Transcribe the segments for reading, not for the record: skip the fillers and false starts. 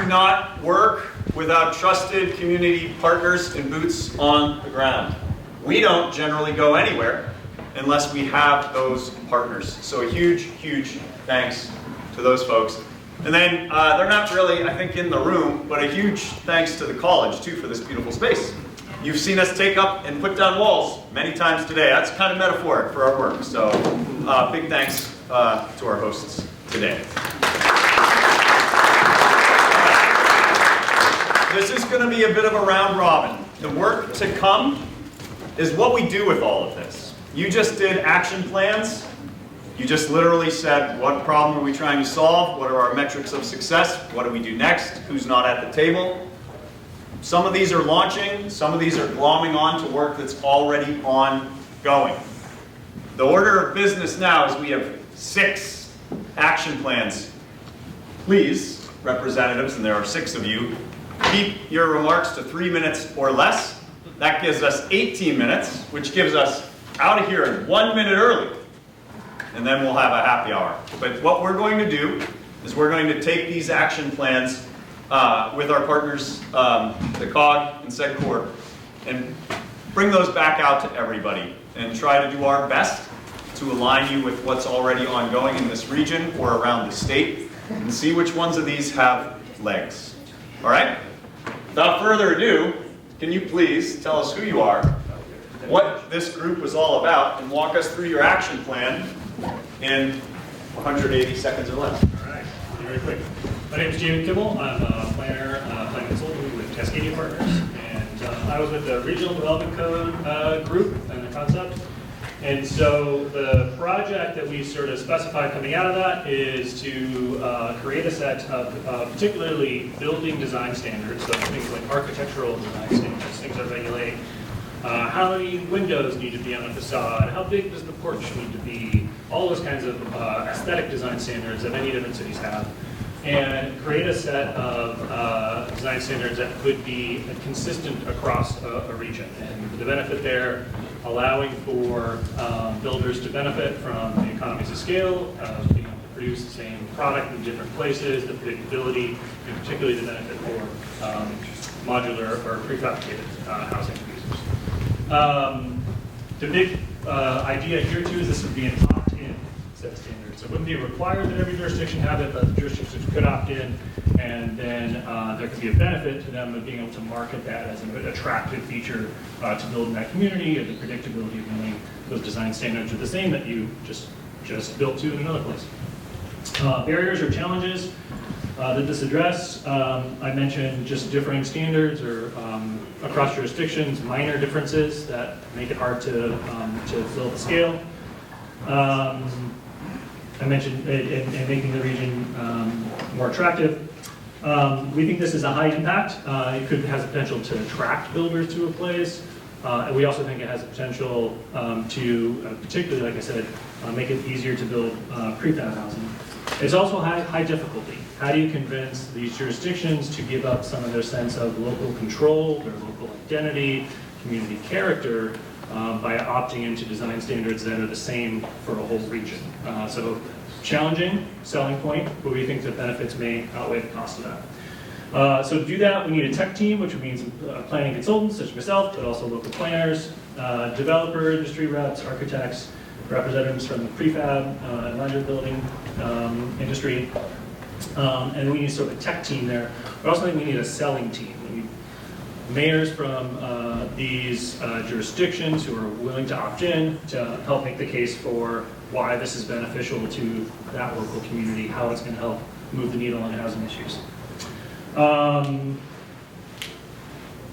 could not work without trusted community partners and boots on the ground. We don't generally go anywhere unless we have those partners. So a huge, huge thanks to those folks. And then they're not really, I think, in the room, but a huge thanks to the college, too, for this beautiful space. You've seen us take up and put down walls many times today. That's kind of metaphoric for our work. So big thanks to our hosts today. This is going to be a bit of a round robin. The work to come is what we do with all of this. You just did action plans. You just literally said, what problem are we trying to solve? What are our metrics of success? What do we do next? Who's not at the table? Some of these are launching. Some of these are glomming on to work that's already ongoing. The order of business now is we have 6 action plans. Please, representatives, and there are 6 of you, keep your remarks to 3 minutes or less. That gives us 18 minutes, which gives us out of here 1 minute early. And then we'll have a happy hour. But what we're going to do is we're going to take these action plans with our partners, the COG and SEDCOR, and bring those back out to everybody and try to do our best to align you with what's already ongoing in this region or around the state and see which ones of these have legs. All right? Without further ado, can you please tell us who you are, what this group was all about, and walk us through your action plan in 180 seconds or less. All right, very quick. My name is Chemeketa. I'm a planner, planning consultant with Cascadia Partners, and I was with the Regional Development Code group and the concept. And so the project that we sort of specified coming out of that is to create a set of particularly building design standards, so things like architectural design standards, things that regulate how many windows need to be on a facade, how big does the porch need to be, all those kinds of aesthetic design standards that many different cities have, and create a set of design standards that could be consistent across a region. And the benefit there, allowing for builders to benefit from the economies of scale, being able to produce the same product in different places, the predictability, and particularly the benefit for modular or prefabricated housing users. The big idea here too is this would be an opt-in set of standards. So it wouldn't be required that every jurisdiction have it, but the jurisdictions could opt in, and then there could be a benefit to them of being able to market that as an attractive feature to build in that community, and the predictability of knowing those design standards are the same that you just built to in another place. Barriers or challenges that this address, I mentioned just differing standards or across jurisdictions, minor differences that make it hard to fill the scale. I mentioned in making the region more attractive. We think this is a high impact. It has the potential to attract builders to a place. And we also think it has the potential to, particularly, like I said, make it easier to build prefab housing. It's also high difficulty. How do you convince these jurisdictions to give up some of their sense of local control, their local identity, community character, by opting into design standards that are the same for a whole region? So challenging selling point, but we think the benefits may outweigh the cost of that. So to do that, we need a tech team, which means planning consultants such as myself, but also local planners, developer, industry reps, architects, representatives from the prefab and modular building industry. And we need sort of a tech team there. We also think we need a selling team. We need mayors from these jurisdictions who are willing to opt in to help make the case for why this is beneficial to that local community, how it's going to help move the needle on housing issues.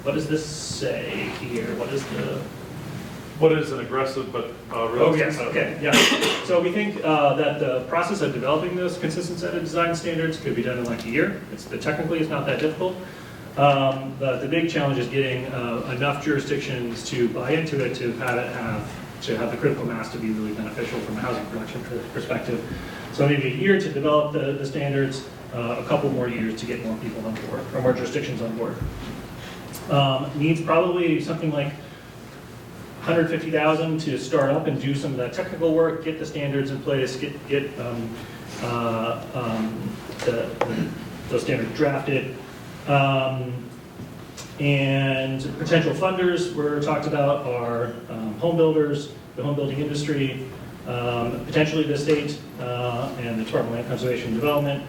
What does this say here? What is an aggressive but realistic? Oh yes, okay, yeah. So we think that the process of developing this consistent set of design standards could be done in like a year. Technically, it's not that difficult. The big challenge is getting enough jurisdictions to buy into it to have the critical mass to be really beneficial from a housing production perspective. So maybe a year to develop the standards, a couple more years to get more people on board, or more jurisdictions on board. Needs probably something like $150,000 to start up and do some of that technical work, get the standards in place, get those standards drafted, And potential funders were talked about are home builders, the home building industry, potentially the state and the Department of Land Conservation and Development.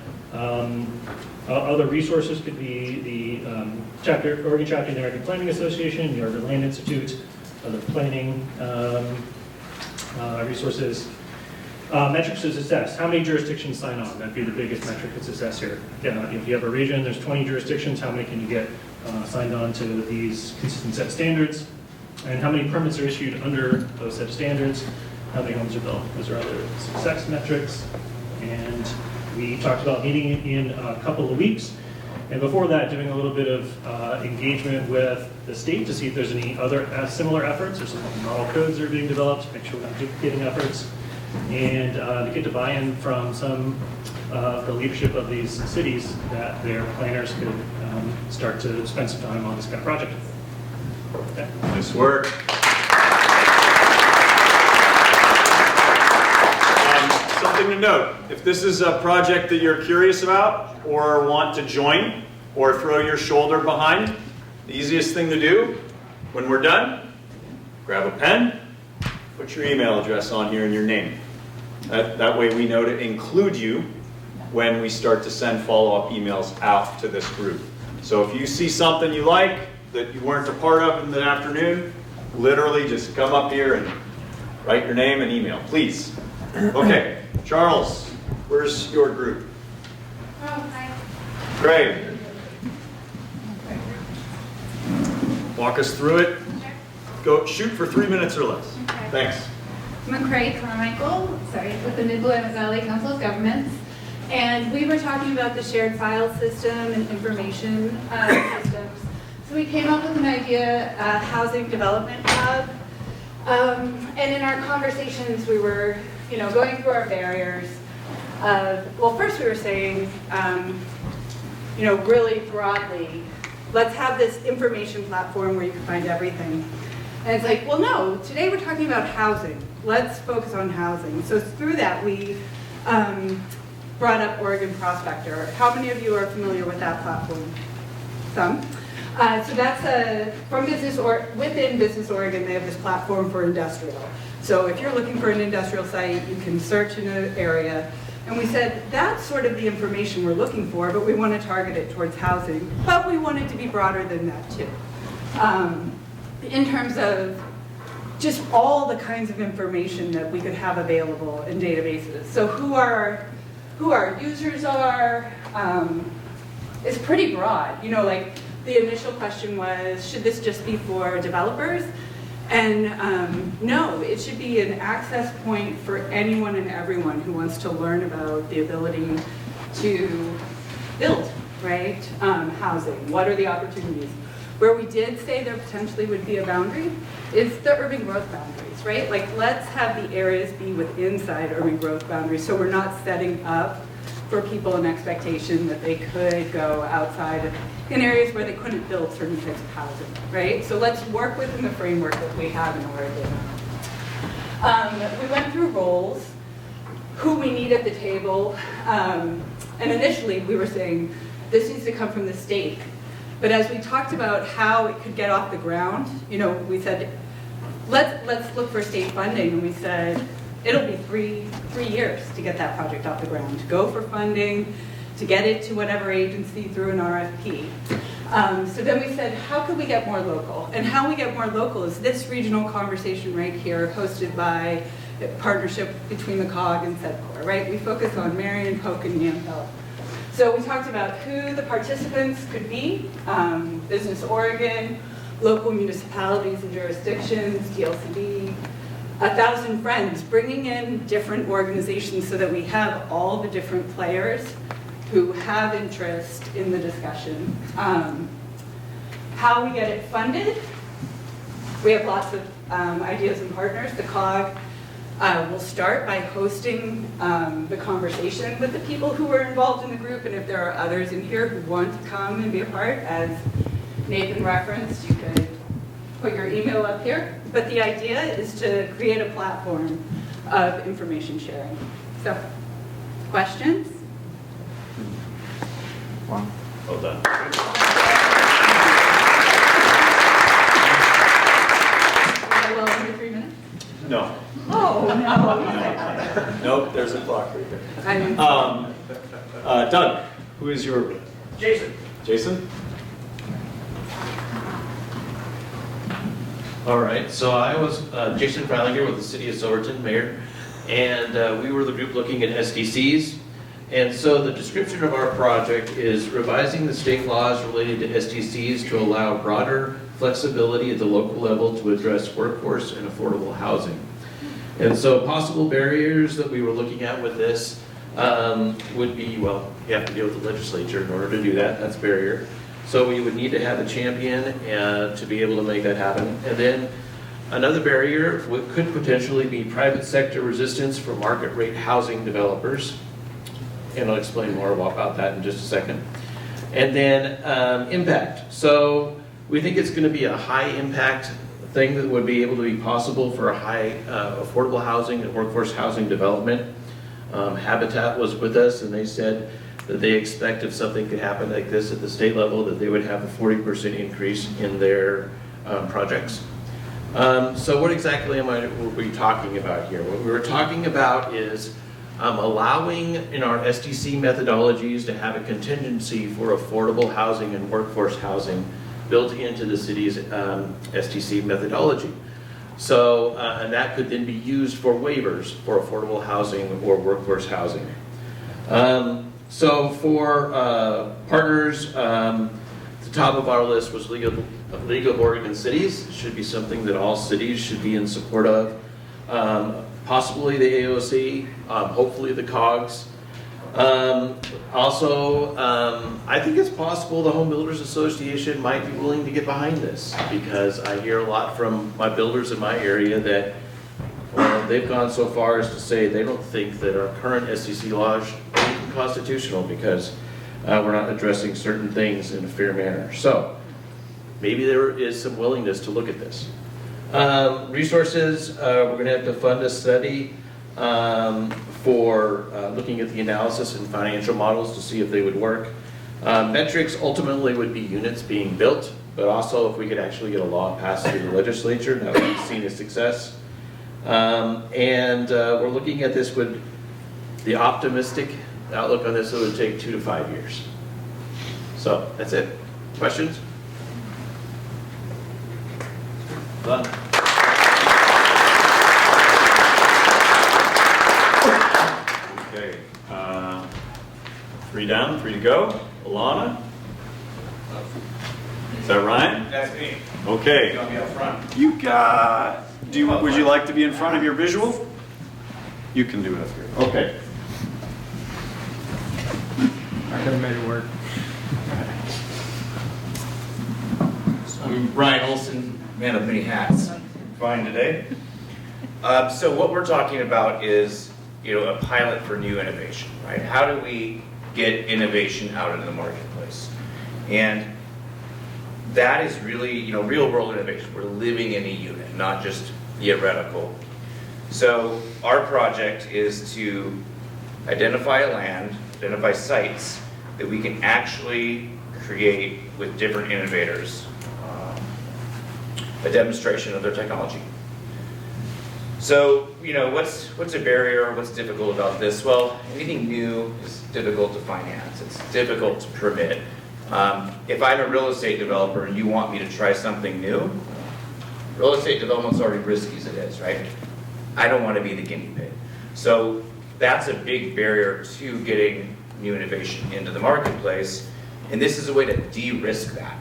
Other resources could be the Oregon Chapter of the American Planning Association, the Oregon Land Institute, other planning resources. Metrics to success. How many jurisdictions sign on? That'd be the biggest metric of success here. If you have a region, there's 20 jurisdictions, how many can you get signed on to these consistent set standards? And how many permits are issued under those set standards? How many homes are built? Those are other success metrics. And we talked about meeting in a couple of weeks. And before that, doing a little bit of engagement with the state to see if there's any other similar efforts. There's some model codes that are being developed, make sure we're not duplicating efforts. And to get to buy-in from some the leadership of these cities that their planners could start to spend some time on this kind of project. Okay. Nice work. Something to note, if this is a project that you're curious about or want to join or throw your shoulder behind, the easiest thing to do when we're done, grab a pen, put your email address on here and your name. That way we know to include you when we start to send follow-up emails out to this group. So if you see something you like that you weren't a part of in the afternoon, literally just come up here and write your name and email, please. Okay, Charles, where's your group? Oh, hi. Great. Walk us through it. Go shoot for 3 minutes or less. Okay. Thanks. McCrae Carmichael, with the Mid-Willamette Valley Council of Governments. And we were talking about the shared file system and information systems. So we came up with an idea, housing development hub. And in our conversations, we were, going through our barriers. Well, first we were saying, really broadly, let's have this information platform where you can find everything. And it's like, well, no, today we're talking about housing. Let's focus on housing. So through that, we brought up Oregon Prospector. How many of you are familiar with that platform? Some. So that's from within Business Oregon, they have this platform for industrial. So if you're looking for an industrial site, you can search in an area. And we said, that's sort of the information we're looking for, but we want to target it towards housing. But we want it to be broader than that too. In terms of just all the kinds of information that we could have available in databases. So who our users are is pretty broad. Like the initial question was, should this just be for developers? And no, it should be an access point for anyone and everyone who wants to learn about the ability to build, right? Housing, what are the opportunities? Where we did say there potentially would be a boundary is the urban growth boundaries, right? Like, let's have the areas be inside urban growth boundaries so we're not setting up for people an expectation that they could go outside in areas where they couldn't build certain types of housing, right? So let's work within the framework that we have in Oregon. We went through roles, who we need at the table, and initially we were saying this needs to come from the state. But as we talked about how it could get off the ground, we said, let's look for state funding. And we said, it'll be three years to get that project off the ground, to go for funding, to get it to whatever agency through an RFP. So then we said, how could we get more local? And how we get more local is this regional conversation right here, hosted by a partnership between the COG and SEDCOR, right? We focus on Marion, Polk, and Yamhill. So we talked about who the participants could be, Business Oregon, local municipalities and jurisdictions, DLCD, 1,000 friends, bringing in different organizations so that we have all the different players who have interest in the discussion. How we get it funded, we have lots of ideas and partners. The COG will start by hosting the conversation with the people who were involved in the group, and if there are others in here who want to come and be a part, as Nathan referenced, you could put your email up here. But the idea is to create a platform of information sharing. So, questions? Well done. Well, under 3 minutes? No. Oh, no. Nope, there's a clock right there. I mean, Doug, who is your? Jason. Jason? All right, so I was Jason Freilinger with the City of Silverton, Mayor, and we were the group looking at SDCs. And so the description of our project is revising the state laws related to SDCs to allow broader flexibility at the local level to address workforce and affordable housing. And so possible barriers that we were looking at with this would be, well, you have to deal with the legislature in order to do that, that's a barrier. So we would need to have a champion to be able to make that happen. And then another barrier could potentially be private sector resistance for market rate housing developers. And I'll explain more about that in just a second. And then impact. So we think it's going to be a high impact thing that would be able to be possible for a high affordable housing and workforce housing development. Habitat was with us, and they said that they expect if something could happen like this at the state level, that they would have a 40% increase in their projects. So what exactly were we talking about here? What we were talking about is allowing in our SDC methodologies to have a contingency for affordable housing and workforce housing built into the city's SDC methodology. So, and that could then be used for waivers for affordable housing or workforce housing. So for partners, the top of our list was League of Oregon Cities. It should be something that all cities should be in support of. Possibly the AOC, hopefully the COGS. Also, I think it's possible the Home Builders Association might be willing to get behind this, because I hear a lot from my builders in my area that, well, they've gone so far as to say they don't think that our current SDC laws are even constitutional because we're not addressing certain things in a fair manner. So maybe there is some willingness to look at this. Resources, we're going to have to fund a study for looking at the analysis and financial models to see if they would work. Metrics ultimately would be units being built, but also if we could actually get a law passed through the legislature, that would be seen as success. We're looking at this with the optimistic outlook on this, it would take 2 to 5 years. So that's it. Questions? Done. Okay. 3 down, 3 to go. Alana? Is that Ryan? That's me. Okay. You want me up front? Would you like to be in front of your visual? You can do it up here. Okay. I could have made it work. I'm Ryan Olson, man of many hats. Fine today? So what we're talking about is, a pilot for new innovation, right? How do we get innovation out into the marketplace? And that is really, real world innovation. We're living in a unit, not just theoretical. So our project is to identify a land, identify sites that we can actually create with different innovators a demonstration of their technology. So, what's a barrier? What's difficult about this? Well, anything new is difficult to finance. It's difficult to permit. If I'm a real estate developer and you want me to try something new, real estate development's already risky as it is, right? I don't want to be the guinea pig. So that's a big barrier to getting new innovation into the marketplace, and this is a way to de-risk that.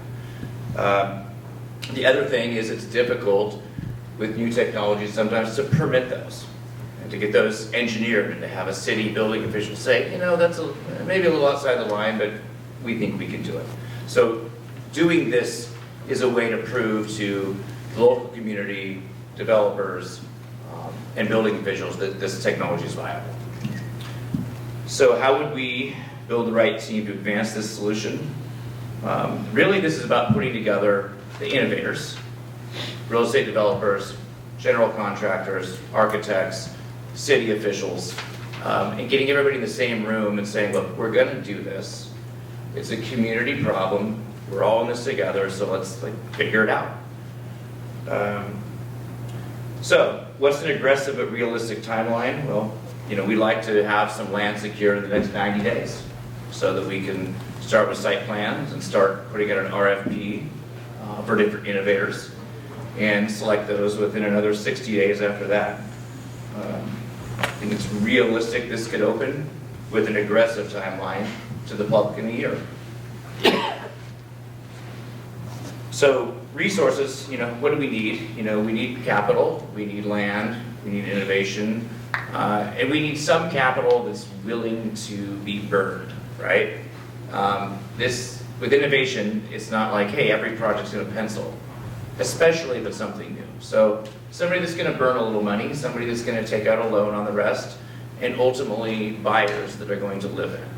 The other thing is it's difficult with new technologies sometimes to permit those and to get those engineered and to have a city building official say, that's maybe a little outside the line, but we think we can do it. So doing this is a way to prove to the local community, developers, and building officials that this technology is viable. So how would we build the right team to advance this solution? Really, this is about putting together the innovators, real estate developers, general contractors, architects, city officials, and getting everybody in the same room and saying, look, we're going to do this. It's a community problem. We're all in this together, so let's figure it out. So what's an aggressive but realistic timeline? Well, we like to have some land secured in the next 90 days so that we can start with site plans and start putting out an RFP for different innovators and select those within another 60 days after that. I think it's realistic this could open with an aggressive timeline to the public in a year. So resources, what do we need? We need capital, we need land, we need innovation, and we need some capital that's willing to be burned, right? With innovation, it's not like, hey, every project's gonna pencil, especially if it's something new. So somebody that's gonna burn a little money, somebody that's gonna take out a loan on the rest, and ultimately buyers that are going to live in it.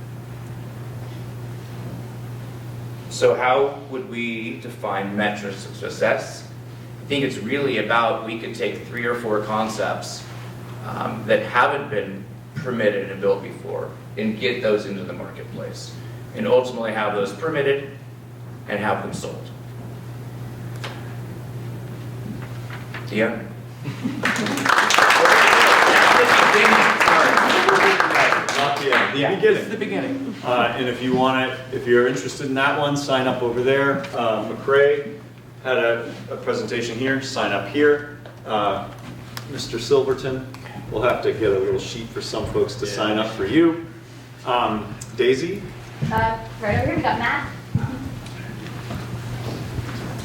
So how would we define metrics of success? I think it's really about, we could take 3 or 4 concepts that haven't been permitted and built before and get those into the marketplace and ultimately have those permitted and have them sold. Yeah? Not the end, the beginning. The beginning. And if you're interested in that one, sign up over there. McCrae had a presentation here, sign up here. Mr. Silverton, we'll have to get a little sheet for some folks to sign up for you. Daisy? Right over here, we got Matt.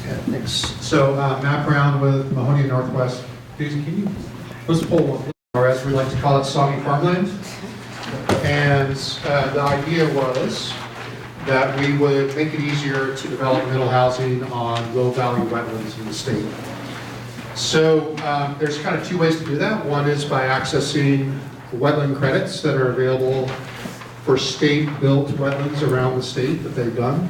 Yeah, thanks. So Matt Brown with Mahoning Northwest. Daisy, can you, let's pull one, or as we like to call it, soggy farmland. And the idea was that we would make it easier to develop middle housing on low-value wetlands in the state. So there's kind of 2 ways to do that. One is by accessing wetland credits that are available for state-built wetlands around the state that they've done.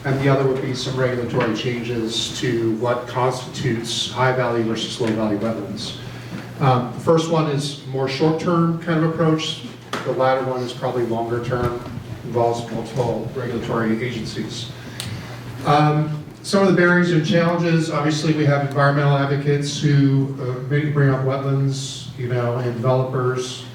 And the other would be some regulatory changes to what constitutes high-value versus low-value wetlands. The first one is more short-term kind of approach. The latter one is probably longer term, involves multiple regulatory agencies. Some of the barriers and challenges, obviously we have environmental advocates who maybe bring up wetlands, and developers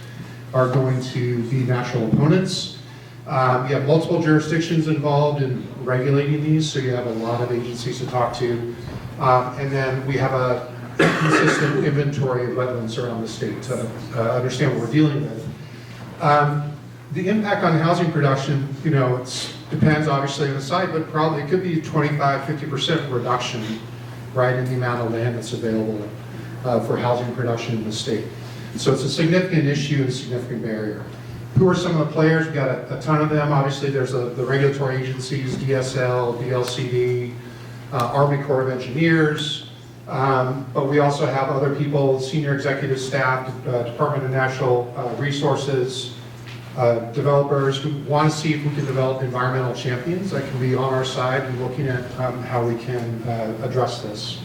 are going to be natural opponents. You have multiple jurisdictions involved in regulating these, so you have a lot of agencies to talk to. And then we have a consistent inventory of wetlands around the state to understand what we're dealing with. The impact on housing production, it depends obviously on the site, but probably it could be 25–50% reduction, right, in the amount of land that's available for housing production in the state. So it's a significant issue and a significant barrier. Who are some of the players? We've got a ton of them. Obviously, there's the regulatory agencies, DSL, DLCD, Army Corps of Engineers, but we also have other people, senior executive staff, Department of Natural Resources, developers who want to see if we can develop environmental champions that can be on our side and looking at how we can address this.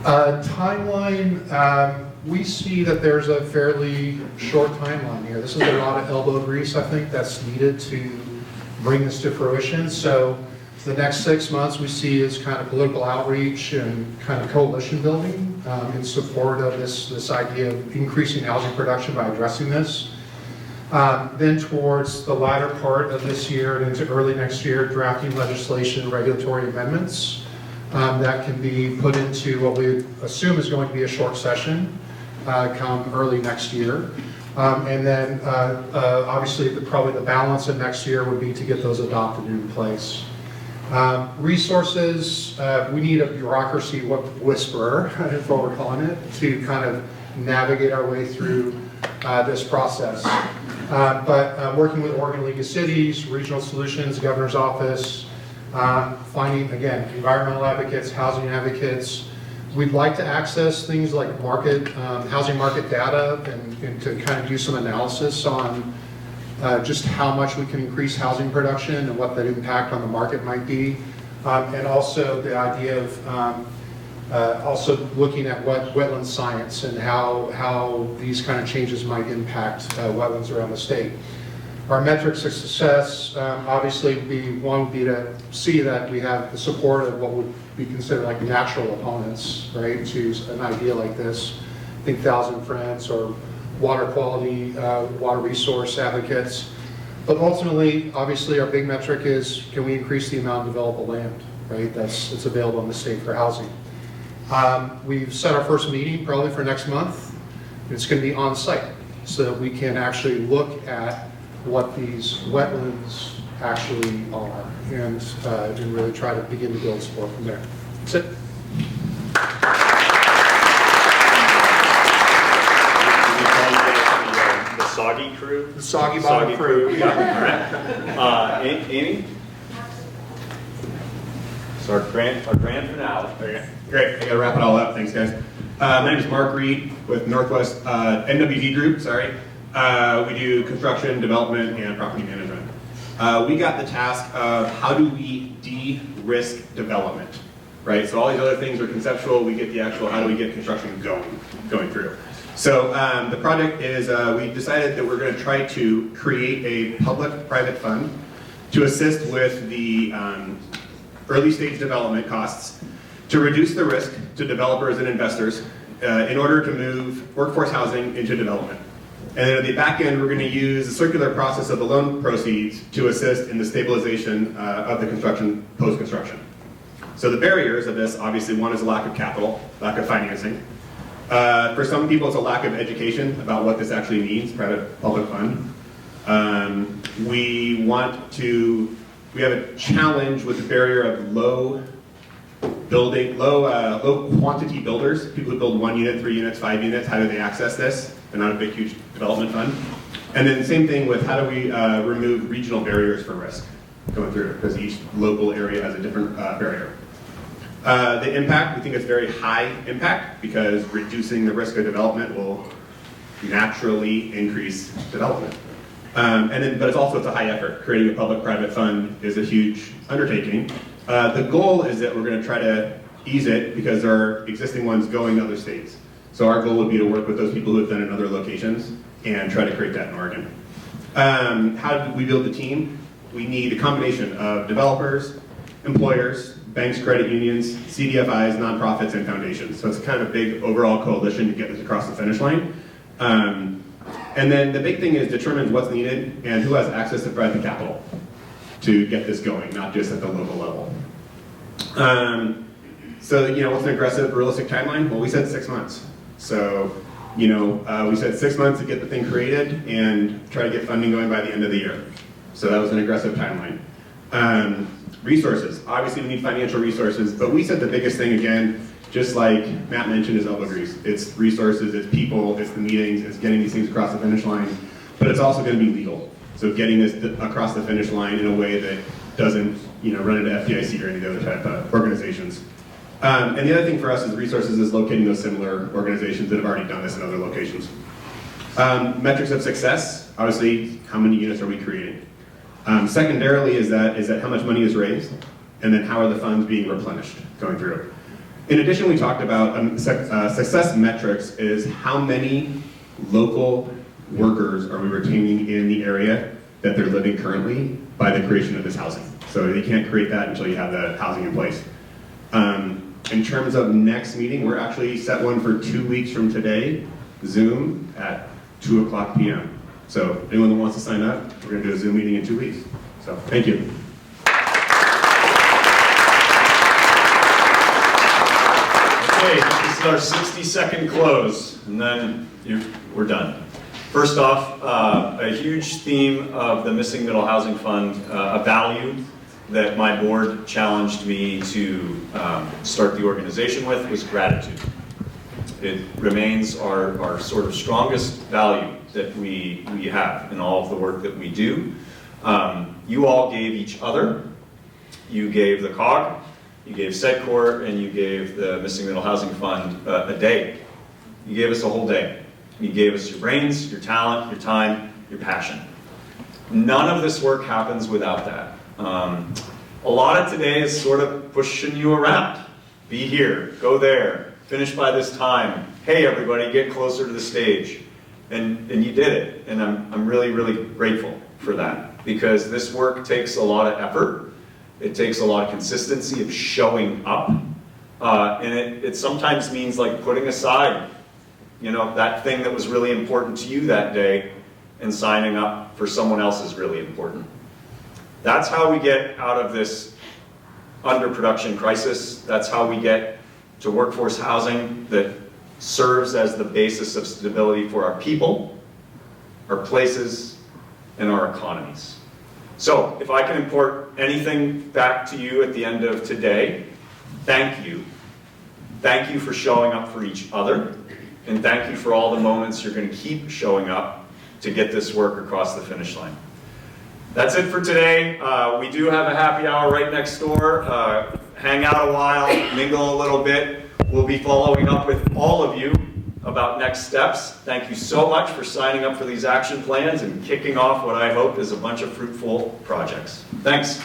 Timeline, we see that there's a fairly short timeline here. This is a lot of elbow grease, I think, that's needed to bring this to fruition. So the next 6 months we see is kind of political outreach and kind of coalition building in support of this idea of increasing housing production by addressing this. Then towards the latter part of this year and into early next year, drafting legislation, regulatory amendments that can be put into what we assume is going to be a short session come early next year. And then obviously probably the balance of next year would be to get those adopted in place. Resources, we need a bureaucracy whisperer, is what we're calling it, to kind of navigate our way through this process. But working with Oregon League of Cities, Regional Solutions, Governor's Office, finding, again, environmental advocates, housing advocates. We'd like to access things like housing market data and to kind of do some analysis on just how much we can increase housing production and what that impact on the market might be. And also the idea of also looking at wetland science and how these kind of changes might impact wetlands around the state. Our metrics of success, obviously, one would be to see that we have the support of what would be considered like natural opponents, right, to an idea like this. Think Thousand Friends or water quality, water resource advocates. But ultimately, obviously, our big metric is, can we increase the amount of developable land, right? It's available in the state for housing. We've set our first meeting probably for next month. It's going to be on site so that we can actually look at what these wetlands actually are and really try to begin to build support from there. That's it. The Soggy crew? The Soggy Bottom crew. Yeah, all right. Amy? So our grand finale. Okay. Great, I gotta wrap it all up, thanks guys. My name is Mark Reed with Northwest NWV Group, sorry. We do construction, development, and property management. We got the task of how do we de-risk development, right? So all these other things are conceptual, we get the actual how do we get construction going through. So the project is, we decided that we're gonna try to create a public-private fund to assist with the early stage development costs, to reduce the risk to developers and investors in order to move workforce housing into development. And then at the back end, we're going to use the circular process of the loan proceeds to assist in the stabilization of the construction, post-construction. So the barriers of this, obviously, one is a lack of capital, lack of financing. For some people, it's a lack of education about what this actually means, private-public fund. We have a challenge with the barrier of low quantity builders, people who build 1 unit, 3 units, 5 units. How do they access this? They're not a big, huge development fund. And then same thing with how do we remove regional barriers for risk going through, because each local area has a different barrier. The impact, we think it's very high impact because reducing the risk of development will naturally increase development. But it's a high effort. Creating a public-private fund is a huge undertaking. The goal is that we're going to try to ease it because there are existing ones going to other states. So our goal would be to work with those people who have done it in other locations and try to create that in Oregon. How do we build the team? We need a combination of developers, employers, banks, credit unions, CDFIs, nonprofits, and foundations. So it's kind of a big overall coalition to get this across the finish line. And then the big thing is determine what's needed and who has access to private capital to get this going, not just at the local level. So, what's an aggressive, realistic timeline? Well, we said 6 months. So, we said 6 months to get the thing created and try to get funding going by the end of the year. So that was an aggressive timeline. Resources. Obviously, we need financial resources, but we said the biggest thing, again, just like Matt mentioned, is elbow grease. It's resources, it's people, it's the meetings, it's getting these things across the finish line, but it's also going to be legal. So getting this across the finish line in a way that doesn't, run into FDIC or any other type of organizations. And the other thing for us is resources is locating those similar organizations that have already done this in other locations. Metrics of success, obviously, how many units are we creating? Secondarily is that how much money is raised, and then how are the funds being replenished going through. In addition, we talked about success metrics is how many local workers are we retaining in the area that they're living currently by the creation of this housing. So you can't create that until you have the housing in place. In terms of next meeting, we're actually set one for 2 weeks from today, Zoom at 2:00 p.m. So anyone that wants to sign up, we're going to do a Zoom meeting in 2 weeks. So thank you. Okay, this is our 60-second close, and then we're done. First off, a huge theme of the Missing Middle Housing Fund, a value that my board challenged me to start the organization with was gratitude. It remains our sort of strongest value that we have in all of the work that we do. You all gave each other. You gave the COG, you gave SEDCOR, and you gave the Missing Middle Housing Fund a day. You gave us a whole day. You gave us your brains, your talent, your time, your passion. None of this work happens without that. A lot of today is sort of pushing you around. Be here, go there, finish by this time. Hey everybody, get closer to the stage. And you did it, and I'm really, really grateful for that, because this work takes a lot of effort. It takes a lot of consistency of showing up. And it sometimes means like putting aside, you know, that thing that was really important to you that day and signing up for someone else's really important. That's how we get out of this underproduction crisis. That's how we get to workforce housing that serves as the basis of stability for our people, our places, and our economies. So if I can import anything back to you at the end of today, thank you. Thank you for showing up for each other, and thank you for all the moments you're going to keep showing up to get this work across the finish line. That's it for today. We do have a happy hour right next door. Hang out a while, mingle a little bit. We'll be following up with all of you about next steps. Thank you so much for signing up for these action plans and kicking off what I hope is a bunch of fruitful projects. Thanks.